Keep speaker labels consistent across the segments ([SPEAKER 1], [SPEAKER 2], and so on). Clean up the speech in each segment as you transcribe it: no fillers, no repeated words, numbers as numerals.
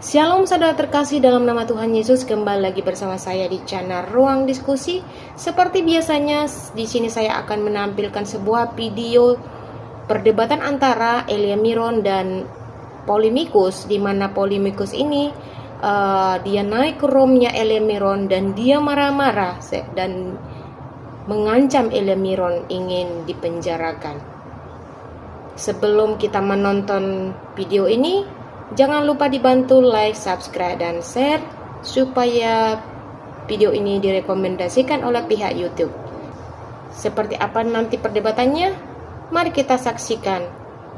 [SPEAKER 1] Shalom saudara terkasih dalam nama Tuhan Yesus, kembali lagi bersama saya di channel Ruang Diskusi. Seperti biasanya, di sini saya akan menampilkan sebuah video perdebatan antara Elia Miron dan Polymichus, di mana Polymichus ini dia naik ke roomnya Elia Miron dan dia marah-marah dan mengancam Elia Miron ingin dipenjarakan. Sebelum kita menonton video ini, jangan lupa dibantu like, subscribe, dan share supaya video ini direkomendasikan oleh pihak YouTube. Seperti apa nanti perdebatannya? Mari kita saksikan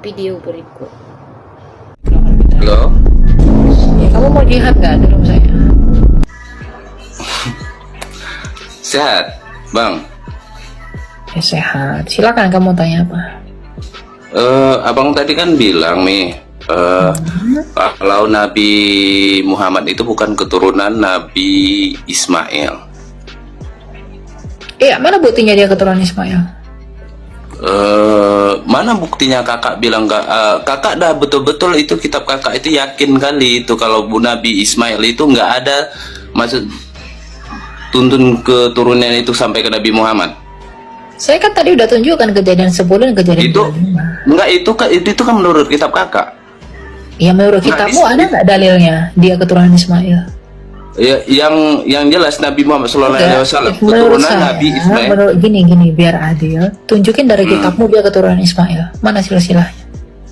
[SPEAKER 1] video berikut.
[SPEAKER 2] Halo?
[SPEAKER 3] Ya, kamu mau jihad gak di rumah saya?
[SPEAKER 2] Sehat, Bang?
[SPEAKER 3] Ya sehat. Silakan kamu tanya apa?
[SPEAKER 2] Abang tadi kan bilang nih, kalau Nabi Muhammad itu bukan keturunan Nabi Ismail.
[SPEAKER 3] Iya, mana buktinya dia keturunan Ismail?
[SPEAKER 2] Mana buktinya kakak bilang kakak dah betul-betul itu kitab kakak itu yakin kali itu kalau Nabi Ismail itu nggak ada maksud tuntun keturunan itu sampai ke Nabi Muhammad.
[SPEAKER 3] Saya kan tadi udah tunjukkan kejadian 10 dan kejadian
[SPEAKER 2] Itu
[SPEAKER 3] 25.
[SPEAKER 2] enggak, itu kan menurut kitab kakak.
[SPEAKER 3] Ya menurut kitabmu ada nggak dalilnya dia keturunan Ismail?
[SPEAKER 2] Ya, yang jelas Nabi Muhammad SAW
[SPEAKER 3] Menurut
[SPEAKER 2] keturunan
[SPEAKER 3] saya,
[SPEAKER 2] Nabi Ismail.
[SPEAKER 3] menurut gini biar adil, tunjukin dari kitabmu dia keturunan Ismail. Mana silsilahnya?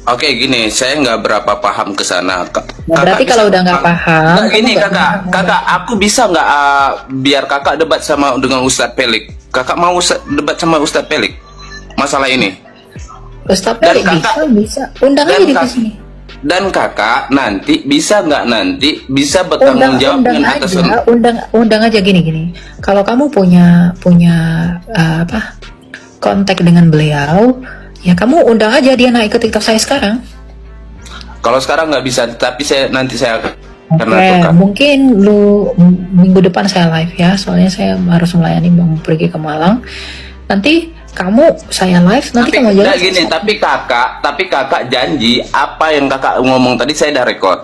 [SPEAKER 2] Oke, gini, saya nggak berapa paham ke sana.
[SPEAKER 3] Nah, berarti kalau udah nggak paham,
[SPEAKER 2] nggak, gini
[SPEAKER 3] kamu nggak
[SPEAKER 2] kakak, aku bisa nggak biar kakak debat sama dengan Ustadz Pelik? Kakak mau debat sama Ustadz Pelik masalah ini?
[SPEAKER 3] Ustadz
[SPEAKER 2] Dan
[SPEAKER 3] Pelik
[SPEAKER 2] kakak-
[SPEAKER 3] bisa. Undang aja di sini.
[SPEAKER 2] Dan kakak nanti bisa nggak bisa bertanggung jawab
[SPEAKER 3] undang
[SPEAKER 2] dengan atas
[SPEAKER 3] aja, undang aja gini. Kalau kamu punya kontak dengan beliau, ya kamu undang aja dia naik ke TikTok saya sekarang.
[SPEAKER 2] Kalau sekarang nggak bisa, tapi nanti saya karena
[SPEAKER 3] Oke, mungkin minggu depan saya live ya, soalnya saya harus melayani Bang pergi ke Malang. Nanti saya live, nanti kamu jawab.
[SPEAKER 2] Gini, tapi kakak janji apa yang kakak ngomong tadi saya udah record.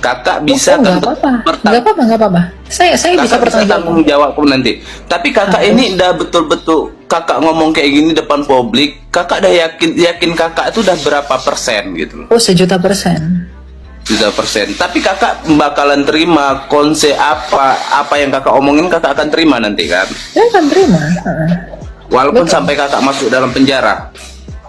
[SPEAKER 2] Kakak bisa
[SPEAKER 3] nggak apa-apa. Saya bisa
[SPEAKER 2] bertanggung jawab nanti. Tapi kakak ini udah betul-betul kakak ngomong kayak gini depan publik. Kakak udah yakin kakak itu udah berapa persen gitu.
[SPEAKER 3] Oh, 1.000.000%.
[SPEAKER 2] 1.000.000%. Tapi kakak bakalan terima konsep apa yang kakak omongin, kakak akan terima nanti kan?
[SPEAKER 3] Saya akan terima.
[SPEAKER 2] Walaupun sampai kakak masuk dalam penjara.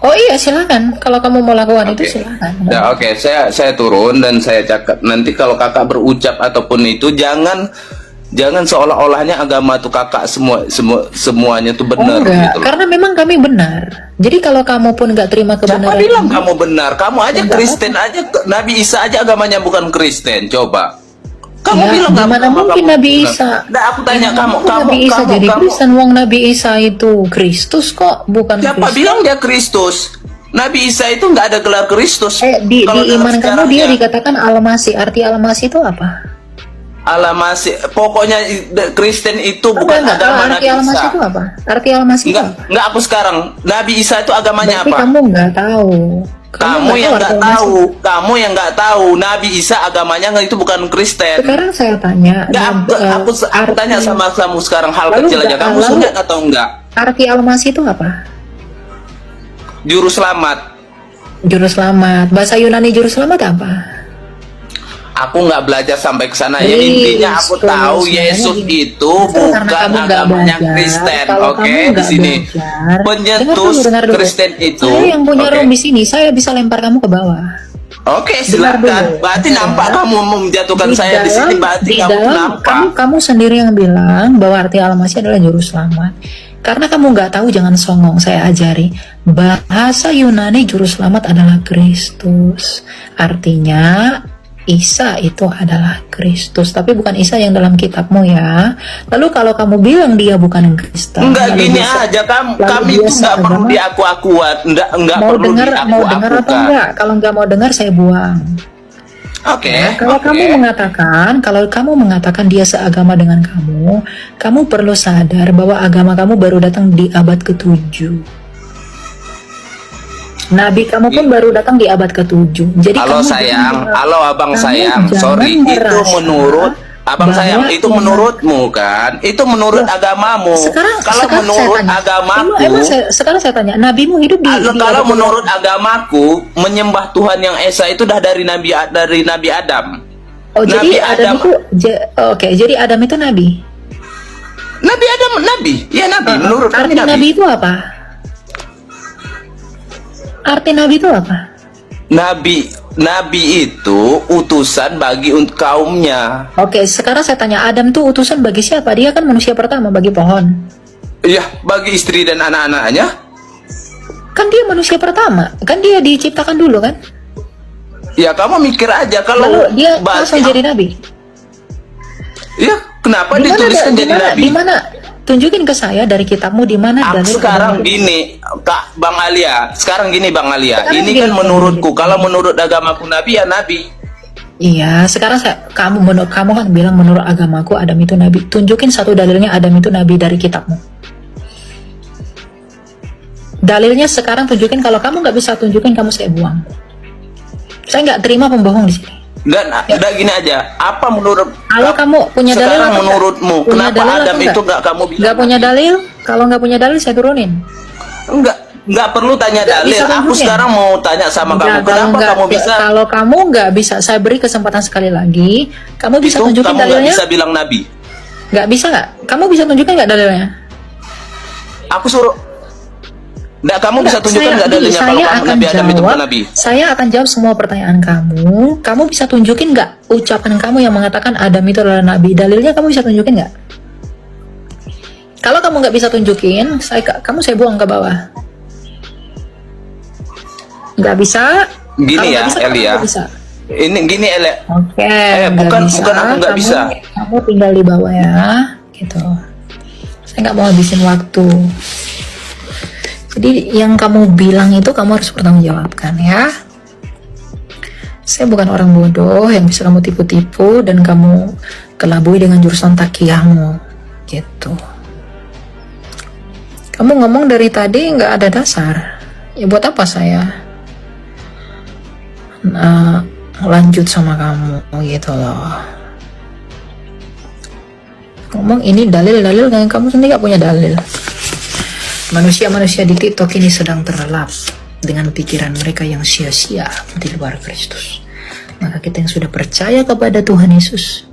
[SPEAKER 3] Oh iya, silakan. Kalau kamu mau lakukan itu silakan.
[SPEAKER 2] Ya, oke. Saya turun dan saya catat. Nanti kalau kakak berucap ataupun itu jangan seolah-olahnya agama tuh kakak semuanya tuh benar
[SPEAKER 3] enggak,
[SPEAKER 2] gitu.
[SPEAKER 3] karena memang kami benar. Jadi kalau kamu pun nggak terima kebenaran.
[SPEAKER 2] Siapa bilang kamu benar? Kamu aja Kristen aja, Nabi Isa aja agamanya bukan Kristen. Coba. Kamu bilang
[SPEAKER 3] gimana mungkin Nabi Isa?
[SPEAKER 2] Nah, aku tanya kamu
[SPEAKER 3] Nabi Isa jadi Kristen, wong Nabi Isa itu Kristus kok, bukan
[SPEAKER 2] siapa
[SPEAKER 3] Kristus.
[SPEAKER 2] bilang dia Kristus? Nabi Isa itu nggak ada gelar Kristus.
[SPEAKER 3] Di iman kamu dia dikatakan Al-Masih. Arti Al-Masih itu apa?
[SPEAKER 2] Al-Masih, pokoknya Kristen itu bukan agama Nabi
[SPEAKER 3] Arti Al-Masih
[SPEAKER 2] Isa.
[SPEAKER 3] itu apa? Arti Al-Masih itu apa?
[SPEAKER 2] Enggak aku sekarang. Nabi Isa itu agamanya
[SPEAKER 3] Berarti
[SPEAKER 2] apa?
[SPEAKER 3] kamu nggak tahu.
[SPEAKER 2] Kamu yang nggak tahu Nabi Isa agamanya itu bukan Kristen.
[SPEAKER 3] Sekarang saya tanya.
[SPEAKER 2] Aku tanya sama kamu sekarang hal kecil aja. Kamu sunat atau enggak?
[SPEAKER 3] Arti Al-Masih itu apa?
[SPEAKER 2] Juru selamat.
[SPEAKER 3] Juru selamat. Bahasa Yunani juru selamat apa?
[SPEAKER 2] Aku nggak belajar sampai ke sana ya. Intinya aku tahu Yesus itu bukan agamanya Kristen. Oke, di sini penyetus Kristen itu.
[SPEAKER 3] Saya yang punya room di sini, saya bisa lempar kamu ke bawah.
[SPEAKER 2] Oke, silakan. Berarti nampak kamu menjatuhkan saya di sini. Berarti kamu nampak.
[SPEAKER 3] Kamu sendiri yang bilang bahwa arti Al-Masih adalah juru selamat. Karena kamu nggak tahu, jangan songong. Saya ajari bahasa Yunani juru selamat adalah Kristus. Artinya Isa itu adalah Kristus, tapi bukan Isa yang dalam kitabmu ya. Lalu kalau kamu bilang dia bukan Kristen,
[SPEAKER 2] enggak gini aja, kami itu nggak perlu diaku-akuat, enggak
[SPEAKER 3] mau
[SPEAKER 2] perlu
[SPEAKER 3] dengar atau enggak? Kalau nggak mau dengar saya buang.
[SPEAKER 2] Oke.
[SPEAKER 3] Kalau kamu mengatakan dia seagama dengan kamu perlu sadar bahwa agama kamu baru datang di abad ke-7. Nabi kamu pun baru datang di abad ke-7. Jadi
[SPEAKER 2] Halo
[SPEAKER 3] kamu
[SPEAKER 2] sayang,
[SPEAKER 3] jangan-
[SPEAKER 2] halo abang
[SPEAKER 3] kamu
[SPEAKER 2] sayang,
[SPEAKER 3] jangan
[SPEAKER 2] sorry, itu
[SPEAKER 3] merasa
[SPEAKER 2] menurut abang
[SPEAKER 3] bahwa
[SPEAKER 2] sayang, itu
[SPEAKER 3] iman-
[SPEAKER 2] menurutmu kan, itu menurut
[SPEAKER 3] Loh,
[SPEAKER 2] agamamu. Kalau
[SPEAKER 3] sekarang
[SPEAKER 2] menurut
[SPEAKER 3] saya tanya,
[SPEAKER 2] agamaku,
[SPEAKER 3] sekarang saya tanya, nabimu hidup di
[SPEAKER 2] kalau
[SPEAKER 3] abad
[SPEAKER 2] menurut agamaku, menyembah Tuhan yang esa itu dah dari Nabi Adam.
[SPEAKER 3] Oh,
[SPEAKER 2] Nabi
[SPEAKER 3] jadi Adam itu oke, jadi Adam itu nabi.
[SPEAKER 2] Nabi Adam nabi, ya nabi. Menurut kami
[SPEAKER 3] Arti nabi
[SPEAKER 2] nabi.
[SPEAKER 3] itu apa? Arti nabi itu apa?
[SPEAKER 2] Nabi itu utusan bagi kaumnya.
[SPEAKER 3] Oke, sekarang saya tanya, Adam tuh utusan bagi siapa? Dia kan manusia pertama bagi pohon.
[SPEAKER 2] Iya, bagi istri dan anak-anaknya.
[SPEAKER 3] Kan dia manusia pertama, kan dia diciptakan dulu kan?
[SPEAKER 2] Ya kamu mikir aja kalau
[SPEAKER 3] Lalu dia
[SPEAKER 2] bagi-
[SPEAKER 3] langsung jadi nabi.
[SPEAKER 2] Ya, kenapa
[SPEAKER 3] Di mana
[SPEAKER 2] dituliskan jadi nabi?
[SPEAKER 3] Di mana? Tunjukin ke saya dari kitabmu di mana dalil
[SPEAKER 2] Sekarang
[SPEAKER 3] Adam itu.
[SPEAKER 2] gini, Kak Bang Alia. Sekarang gini Bang Alia.
[SPEAKER 3] Sekarang
[SPEAKER 2] Ini
[SPEAKER 3] gini,
[SPEAKER 2] kan menurutku.
[SPEAKER 3] gini.
[SPEAKER 2] Kalau menurut agamaku nabi ya nabi.
[SPEAKER 3] Iya, sekarang kamu kan bilang menurut agamaku Adam itu nabi. Tunjukin satu dalilnya Adam itu nabi dari kitabmu. Dalilnya sekarang tunjukin. Kalau kamu nggak bisa tunjukin, kamu saya buang. Saya nggak terima pembohong di sini.
[SPEAKER 2] Dan udah gini aja. Apa menurut
[SPEAKER 3] Kalau kamu punya dalil
[SPEAKER 2] sekarang
[SPEAKER 3] apa enggak?
[SPEAKER 2] menurutmu
[SPEAKER 3] Punya
[SPEAKER 2] kenapa
[SPEAKER 3] dalil
[SPEAKER 2] Adam
[SPEAKER 3] apa
[SPEAKER 2] itu nggak kamu bilang?
[SPEAKER 3] Nggak punya
[SPEAKER 2] nabi?
[SPEAKER 3] dalil? Kalau nggak punya dalil saya turunin.
[SPEAKER 2] Nggak perlu tanya
[SPEAKER 3] Nggak
[SPEAKER 2] dalil.
[SPEAKER 3] bisa
[SPEAKER 2] Aku
[SPEAKER 3] tunjukin.
[SPEAKER 2] sekarang mau tanya sama kamu.
[SPEAKER 3] Nggak,
[SPEAKER 2] Kenapa kamu bisa?
[SPEAKER 3] Kalau kamu nggak bisa, saya beri kesempatan sekali lagi. Kamu bisa
[SPEAKER 2] Itu
[SPEAKER 3] tunjukin
[SPEAKER 2] kamu nggak
[SPEAKER 3] dalilnya?
[SPEAKER 2] bisa bilang nabi.
[SPEAKER 3] Nggak bisa nggak? Kamu bisa tunjukin nggak dalilnya?
[SPEAKER 2] Aku suruh. Nggak, kamu bisa tunjukkan nggak dalilnya kalau kamu Nabi Adam itu bukan nabi?
[SPEAKER 3] Saya akan jawab semua pertanyaan kamu. Kamu bisa tunjukin nggak ucapan kamu yang mengatakan Adam itu adalah nabi? Dalilnya kamu bisa tunjukin nggak? Kalau kamu nggak bisa tunjukin, kamu saya buang ke bawah. Nggak bisa.
[SPEAKER 2] Gini
[SPEAKER 3] Kalau
[SPEAKER 2] ya,
[SPEAKER 3] nggak bisa, kamu
[SPEAKER 2] Elia.
[SPEAKER 3] nggak bisa.
[SPEAKER 2] Ini gini Elia.
[SPEAKER 3] Oke. nggak
[SPEAKER 2] bukan
[SPEAKER 3] bisa.
[SPEAKER 2] aku nggak
[SPEAKER 3] Kamu-
[SPEAKER 2] bisa.
[SPEAKER 3] Kamu tinggal di bawah ya, gitu. Saya nggak mau habisin waktu. Jadi yang kamu bilang itu kamu harus bertanggungjawabkan ya. Saya bukan orang bodoh yang bisa kamu tipu-tipu dan kamu kelabui dengan jurusan takiyahmu, gitu. Kamu ngomong dari tadi nggak ada dasar. Ya buat apa saya lanjut sama kamu, gitu loh. Ngomong ini dalil-dalil yang kamu sendiri nggak punya dalil. Manusia-manusia di TikTok ini sedang terlelap dengan pikiran mereka yang sia-sia di luar Kristus. Maka kita yang sudah percaya kepada Tuhan Yesus,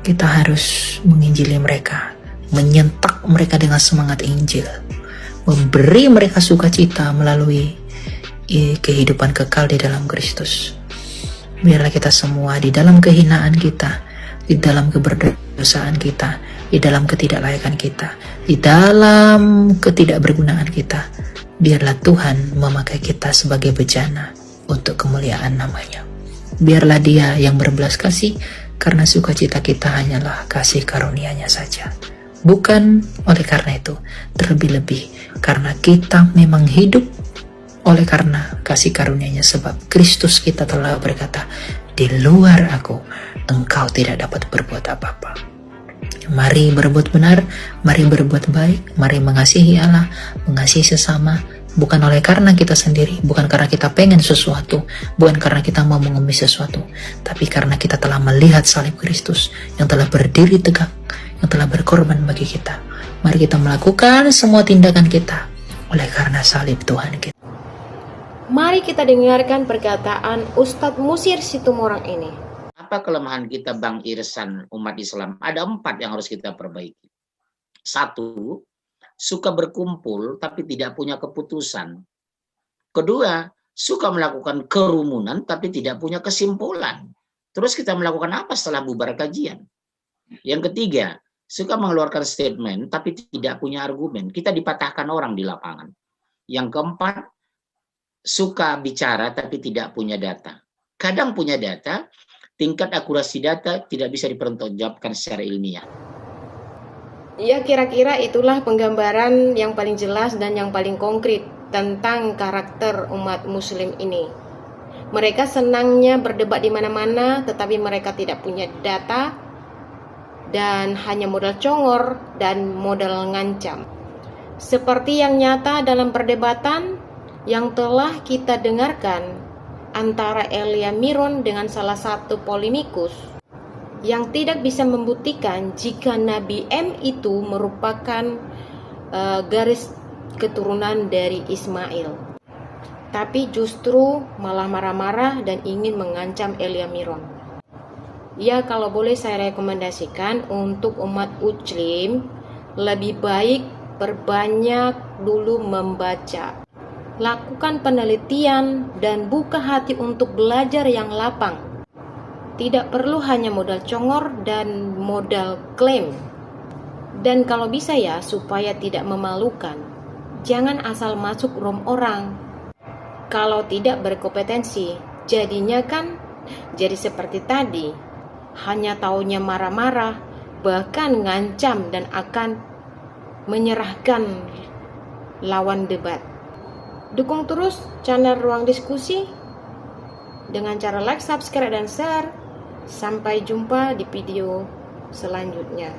[SPEAKER 3] kita harus menginjili mereka, menyentak mereka dengan semangat Injil, memberi mereka sukacita melalui kehidupan kekal di dalam Kristus. Biarlah kita semua di dalam kehinaan kita, di dalam keberdosaan kita, di dalam ketidaklayakan kita, di dalam ketidakbergunaan kita, biarlah Tuhan memakai kita sebagai bejana untuk kemuliaan namanya. Biarlah Dia yang berbelas kasih, karena sukacita kita hanyalah kasih karunia-Nya saja. Bukan oleh karena itu, terlebih-lebih karena kita memang hidup oleh karena kasih karunia-Nya, sebab Kristus kita telah berkata, di luar aku, engkau tidak dapat berbuat apa-apa. Mari berbuat benar, mari berbuat baik, mari mengasihi Allah, mengasihi sesama, bukan oleh karena kita sendiri, bukan karena kita pengen sesuatu, bukan karena kita mau mengemis sesuatu, tapi karena kita telah melihat salib Kristus yang telah berdiri tegak, yang telah berkorban bagi kita. Mari kita melakukan semua tindakan kita oleh karena salib Tuhan kita.
[SPEAKER 1] Mari kita dengarkan perkataan Ustadz Musir Situmorang ini.
[SPEAKER 4] Apa kelemahan kita Bang Irsan umat Islam? Ada 4 yang harus kita perbaiki. 1, suka berkumpul tapi tidak punya keputusan. 2, suka melakukan kerumunan tapi tidak punya kesimpulan. Terus kita melakukan apa setelah bubar kajian? Yang 3, suka mengeluarkan statement tapi tidak punya argumen. Kita dipatahkan orang di lapangan. Yang 4, suka bicara tapi tidak punya data. Kadang punya data, tingkat akurasi data tidak bisa dipertanggungjawabkan secara ilmiah.
[SPEAKER 1] Ya, kira-kira itulah penggambaran yang paling jelas dan yang paling konkret tentang karakter umat muslim ini. Mereka senangnya berdebat di mana-mana, tetapi mereka tidak punya data dan hanya modal congor dan modal ngancam. Seperti yang nyata dalam perdebatan, yang telah kita dengarkan antara Elia Miron dengan salah satu polemikus yang tidak bisa membuktikan jika Nabi M itu merupakan garis keturunan dari Ismail, tapi justru malah marah-marah dan ingin mengancam Elia Miron. Ya, kalau boleh saya rekomendasikan untuk umat Muslim lebih baik perbanyak dulu membaca, lakukan penelitian dan buka hati untuk belajar yang lapang. Tidak perlu hanya modal congor dan modal klaim. Dan kalau bisa ya, supaya tidak memalukan, jangan asal masuk room orang. Kalau tidak berkompetensi, jadinya kan jadi seperti tadi, hanya taunya marah-marah, bahkan ngancam dan akan menyerahkan lawan debat. Dukung terus channel Ruang Diskusi dengan cara like, subscribe, dan share. Sampai jumpa di video selanjutnya.